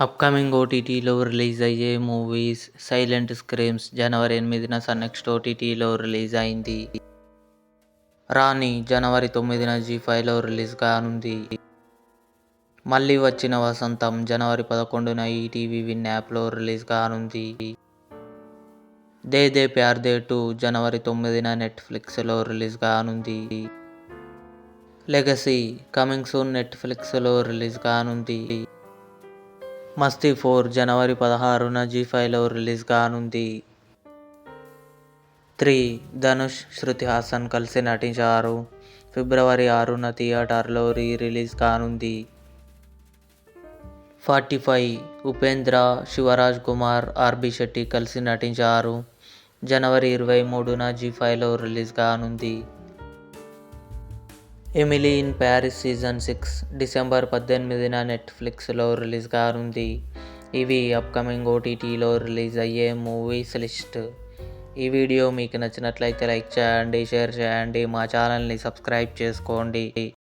Upcoming ఓటీటీలో release అయ్యే movies 'silent స్క్రీమ్స్' జనవరి 8న sun next ఓటీటీలో రిలీజ్ అయింది. 'రాణి' జనవరి 9న జీ5లో రిలీజ్ కానుంది. 'మళ్ళీ వచ్చిన వసంతం' జనవరి 11న ఈటీవీ విన్ యాప్లో రిలీజ్ కానుంది. 'దే దే ప్యార్ దే 2' జనవరి 9న నెట్ఫ్లిక్స్లో రిలీజ్ కానుంది. 'లెగసీ' కమింగ్ సూన్ నెట్ఫ్లిక్స్లో రిలీజ్ కానుంది. 'మస్తీ 4' జనవరి 16న జీ5లో రిలీజ్ కానుంది. 3 ధనుష్, శృతి హాసన్ కలిసి నటించారు. ఫిబ్రవరి 6న థియేటర్లో రిలీజ్ కానుంది. 45 ఉపేంద్ర, శివరాజ్ కుమార్, ఆర్బీ శెట్టి కలిసి నటించారు. జనవరి 23న జీ5లో రిలీజ్ కానుంది. 'Emily in Paris season 6' December 18న నెట్ఫ్లిక్స్లో రిలీజ్ కానుంది. ఇవి అప్కమింగ్ ఓటీటీలో రిలీజ్ అయ్యే మూవీస్ లిస్ట్. ఈ వీడియో మీకు నచ్చినట్లయితే లైక్ చేయండి, షేర్ చేయండి, మా ఛానల్ని సబ్స్క్రైబ్ చేసుకోండి.